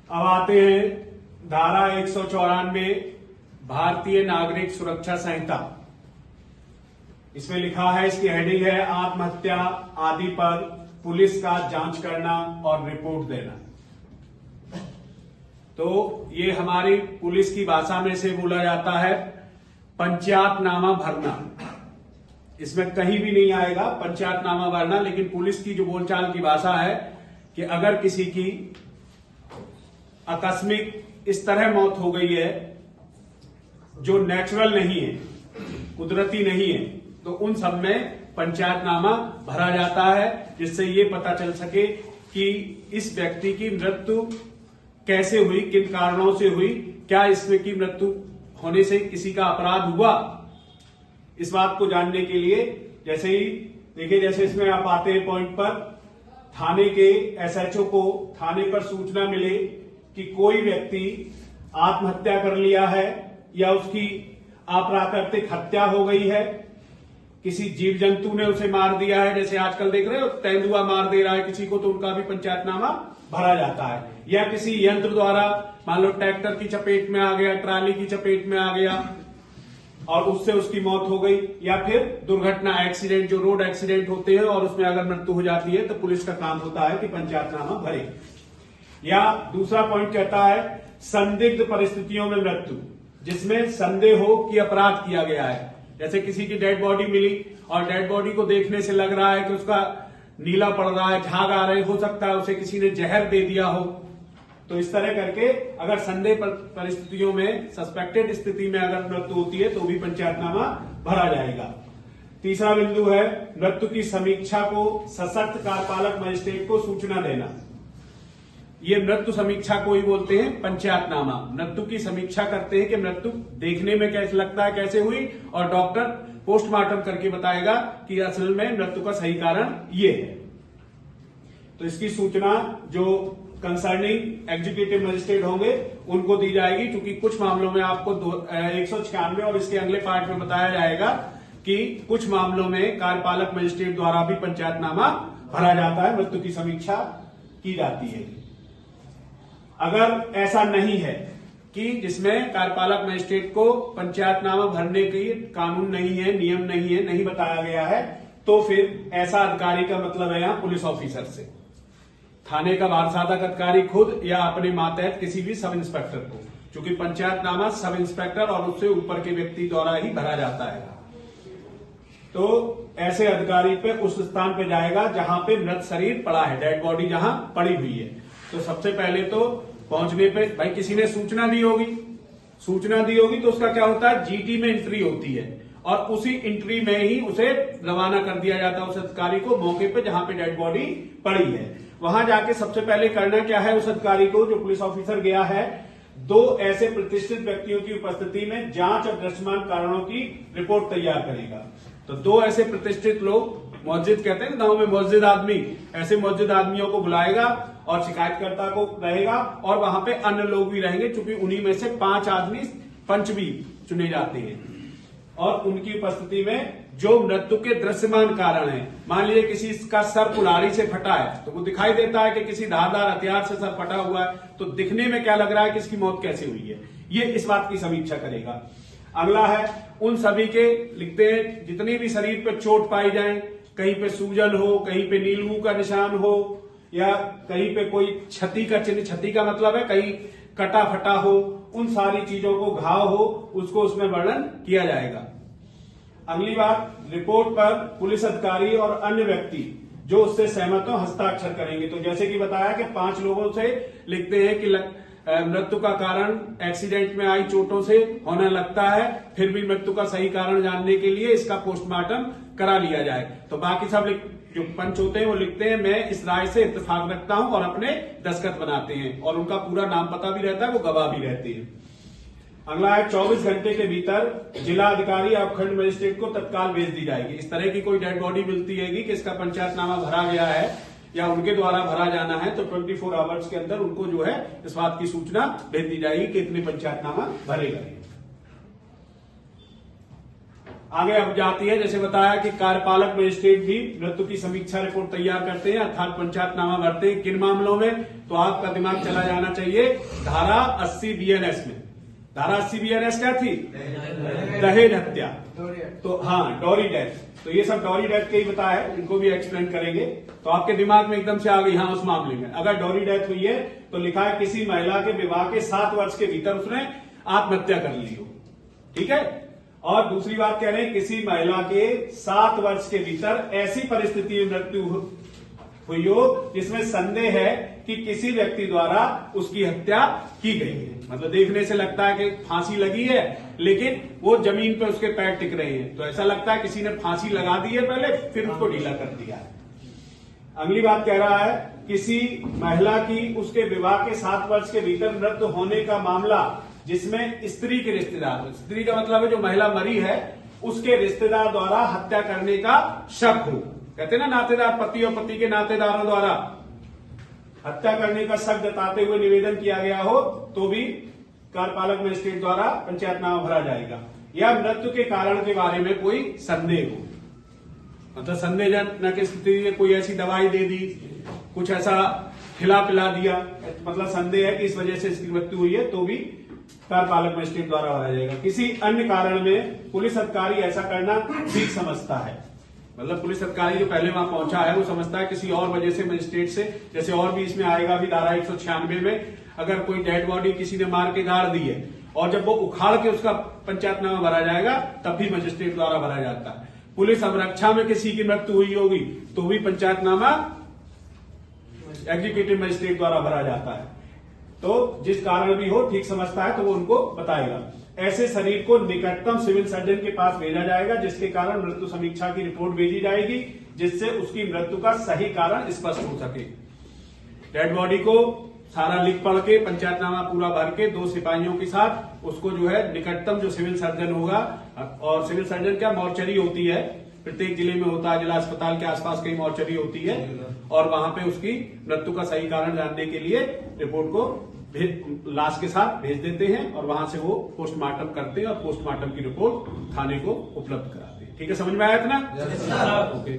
अब आते हैं धारा 194 भारतीय नागरिक सुरक्षा संहिता। इसमें लिखा है, इसकी हेडिंग है आत्महत्या आदि पर पुलिस का जांच करना और रिपोर्ट देना। तो ये हमारी पुलिस की भाषा में से बोला जाता है पंचायतनामा भरना। इसमें कहीं भी नहीं आएगा पंचायतनामा भरना, लेकिन पुलिस की जो बोलचाल की भाषा है कि अगर किसी की आकस्मिक इस तरह मौत हो गई है जो नेचुरल नहीं है, कुदरती नहीं है, तो उन सब में पंचायतनामा भरा जाता है, जिससे ये पता चल सके कि इस व्यक्ति की मृत्यु कैसे हुई, किन कारणों से हुई, क्या इसमें की मृत्यु होने से किसी का अपराध हुआ। इस बात को जानने के लिए जैसे ही देखिए, जैसे इसमें आप आते हैं पॉइंट पर, थाने के एसएचओ को थाने पर सूचना मिले कि कोई व्यक्ति आत्महत्या कर लिया है या उसकी अप्राकृतिक हत्या हो गई है, किसी जीव जंतु ने उसे मार दिया है, जैसे आजकल देख रहे हो तेंदुआ मार दे रहा है किसी को, तो उनका भी पंचायतनामा भरा जाता है। या किसी यंत्र द्वारा, मान लो ट्रैक्टर की चपेट में आ गया, ट्राली की चपेट में आ गया और उससे उसकी मौत हो गई, या फिर दुर्घटना एक्सीडेंट, जो रोड एक्सीडेंट होते हैं और उसमें अगर मृत्यु हो जाती है तो पुलिस का काम होता है कि पंचायतनामा भरे। या दूसरा पॉइंट कहता है संदिग्ध परिस्थितियों में मृत्यु, जिसमें संदेह हो कि अपराध किया गया है। जैसे किसी की डेड बॉडी मिली और डेड बॉडी को देखने से लग रहा है कि उसका नीला पड़ रहा है, झाग आ रहे, हो सकता है उसे किसी ने जहर दे दिया हो। तो इस तरह करके अगर संदेह परिस्थितियों में, सस्पेक्टेड स्थिति में अगर मृत्यु होती है तो भी पंचायतनामा भरा जाएगा। तीसरा बिंदु है मृत्यु की समीक्षा को सशक्त कार्यपालक मजिस्ट्रेट को सूचना देना। ये मृत्यु समीक्षा को ही बोलते हैं पंचायतनामा। मृत्यु की समीक्षा करते हैं कि मृत्यु देखने में कैसे लगता है, कैसे हुई, और डॉक्टर पोस्टमार्टम करके बताएगा कि असल में मृत्यु का सही कारण ये है। तो इसकी सूचना जो कंसर्निंग एग्जीक्यूटिव मजिस्ट्रेट होंगे उनको दी जाएगी, क्योंकि कुछ मामलों में आपको 196 और इसके अगले पार्ट में बताया जाएगा कि कुछ मामलों में कार्यपालक मजिस्ट्रेट द्वारा भी पंचायतनामा भरा जाता है, मृत्यु की समीक्षा की जाती है। अगर ऐसा नहीं है कि जिसमें कार्यपालक मजिस्ट्रेट को पंचायतनामा भरने की कानून नहीं है, नियम नहीं है, नहीं बताया गया है, तो फिर ऐसा अधिकारी का मतलब है यहां पुलिस ऑफिसर से, थाने का वारसाधक अधिकारी खुद या अपने मातहत किसी भी सब इंस्पेक्टर को, क्योंकि पंचायतनामा सब इंस्पेक्टर और उससे ऊपर के व्यक्ति द्वारा ही भरा जाता है। तो ऐसे अधिकारी पे उस स्थान पे जाएगा जहां पे मृत शरीर पड़ा है, डेड बॉडी जहां पड़ी हुई है। तो सबसे पहले तो पहुंचने पे भाई किसी ने सूचना दी होगी तो उसका क्या होता है, जीटी में एंट्री होती है और उसी एंट्री में ही उसे रवाना कर दिया जाता है उस अधिकारी को मौके पे जहां पे डेड बॉडी पड़ी है। वहां जाके सबसे पहले करना क्या है, उस अधिकारी को, जो पुलिस ऑफिसर गया है, 2 ऐसे प्रतिष्ठित व्यक्तियों की उपस्थिति में जांच और दृश्यमान कारणों की रिपोर्ट तैयार करेगा। तो 2 ऐसे प्रतिष्ठित लोग, मौजूद कहते हैं गांव में मौजूद आदमी, ऐसे मौजूद आदमियों को बुलाएगा और शिकायतकर्ता को रहेगा और वहां पे अन्य लोग भी रहेंगे, क्योंकि उन्हीं में से 5 आदमी पंच भी चुने जाते हैं। और उनकी उपस्थिति में जो मृत्यु के दृश्यमान कारण है, मान लीजिए किसी का सर कुल्हाड़ी से फटा है तो वो दिखाई देता है कि किसी धारदार हथियार से सर फटा हुआ है, तो दिखने में क्या लग रहा है कि इसकी मौत कैसे हुई है, ये इस बात की समीक्षा करेगा। अगला है उन सभी के, लिखते हैं, जितनी भी शरीर पर चोट पाई जाए, कहीं पे सूजन हो, कहीं पे नीलू का निशान हो, या कहीं पे कोई क्षति का चिन्ह, क्षति का मतलब है कहीं कटा फटा हो, उन सारी चीजों को, घाव हो, उसको उसमें वर्णन किया जाएगा। अगली बात, रिपोर्ट पर पुलिस अधिकारी और अन्य व्यक्ति जो उससे सहमत हो हस्ताक्षर करेंगे। तो जैसे कि बताया कि 5 लोगों से लिखते हैं कि मृत्यु का कारण एक्सीडेंट में आई चोटों से होने लगता है, फिर भी मृत्यु का सही कारण जानने के लिए इसका पोस्टमार्टम करा लिया जाए। तो बाकी सब जो पंच होते हैं वो लिखते हैं मैं इस राय से इत्तेफाक रखता हूं और अपने दस्तखत बनाते हैं, और उनका पूरा नाम पता भी रहता है, वो गवाह भी रहते हैं। अगला है 24 घंटे के भीतर जिला अधिकारी या खंड मजिस्ट्रेट को तत्काल भेज दी जाएगी। इस तरह की कोई डेड बॉडी मिलती है कि इसका पंचायतनामा भरा गया है या उनके द्वारा भरा जाना है, तो 24 आवर्स के अंदर उनको जो है इस बात की सूचना भेज दी जाएगी कि इतने पंचायतनामा भरेगा। आगे अब जाती है, जैसे बताया कि कार्यपालक मजिस्ट्रेट भी मृत्यु की समीक्षा रिपोर्ट तैयार करते हैं अर्थात पंचायतनामा भरते हैं। किन मामलों में? तो आपका दिमाग चला जाना चाहिए धारा 80 बीएनएस में। धारा 80 बीएनएस क्या थी? दहेज हत्या। तो हाँ, डॉरी डेथ। तो ये सब डॉरी डेथ के ही बताया है, इनको भी एक्सप्लेन करेंगे। तो आपके दिमाग में एकदम से आ गई हाँ उस मामले में अगर डॉरी डेथ हुई है तो लिखा है किसी महिला के विवाह के 7 वर्ष के भीतर उसने आत्महत्या कर ली हो। ठीक है। और दूसरी बात कह रहे हैं किसी महिला के 7 वर्ष के भीतर ऐसी परिस्थिति में मृत्यु हुई हो जिसमें संदेह है कि किसी व्यक्ति द्वारा उसकी हत्या की गई है। मतलब देखने से लगता है कि फांसी लगी है लेकिन वो जमीन पे उसके पैर टिक रहे हैं, तो ऐसा लगता है किसी ने फांसी लगा दी है पहले फिर उसको ढीला कर दिया है। अगली बात कह रहा है किसी महिला की उसके विवाह के 7 वर्ष के भीतर मृत्यु होने का मामला जिसमें स्त्री के रिश्तेदार, स्त्री का मतलब है जो महिला मरी है उसके रिश्तेदार द्वारा हत्या करने का शक हो। कहते हैं ना नातेदार, पति और पति के नातेदारों द्वारा हत्या करने का शक जताते हुए निवेदन किया गया हो तो भी कार्यपालक मजिस्ट्रेट द्वारा पंचायतनामा भरा जाएगा। या मृत्यु के कारण के बारे में कोई संदेह हो, मतलब संदेहजनक स्थिति में कोई ऐसी दवाई दे दी, कुछ ऐसा खिला पिला दिया, मतलब संदेह है कि इस वजह से इसकी मृत्यु हुई है, तो भी कार्यपालक मजिस्ट्रेट द्वारा भरा जाएगा। किसी अन्य कारण में पुलिस अधिकारी ऐसा करना ठीक समझता है, मतलब पुलिस अधिकारी जो पहले वहां पहुंचा है वो समझता है किसी और वजह से मजिस्ट्रेट से, जैसे और भी इसमें आएगा भी धारा 196 में, अगर कोई डेड बॉडी किसी ने मार के गाड़ दी है और जब वो उखाड़ के उसका पंचायतनामा भरा जाएगा तब भी मजिस्ट्रेट द्वारा भरा जाता है। पुलिस अवरक्षा में किसी की मृत्यु हुई होगी तो भी पंचायतनामा एग्जीक्यूटिव मजिस्ट्रेट द्वारा भरा जाता है। तो जिस कारण भी हो ठीक समझता है तो वो उनको बताएगा। ऐसे शरीर को निकटतम सिविल सर्जन के पास भेजा जाएगा जिसके कारण मृत्यु समीक्षा की रिपोर्ट भेजी जाएगी जिससे उसकी मृत्यु का सही कारण स्पष्ट हो सके। डेड बॉडी को सारा लिख पढ़ के पंचायतनामा पूरा भर के 2 सिपाहियों के साथ उसको जो है निकटतम जो सिविल सर्जन होगा, और सिविल सर्जन क्या मॉर्चरी होती है, प्रत्येक जिले में होता है, जिला अस्पताल के आसपास कई मॉर्चरी होती है, और वहां पे उसकी मृत्यु का सही कारण जानने के लिए रिपोर्ट को लाश के साथ भेज देते हैं और वहां से वो पोस्टमार्टम करते हैं और पोस्टमार्टम की रिपोर्ट थाने को उपलब्ध कराते हैं। ठीक है, समझ में आया था ना? ओके।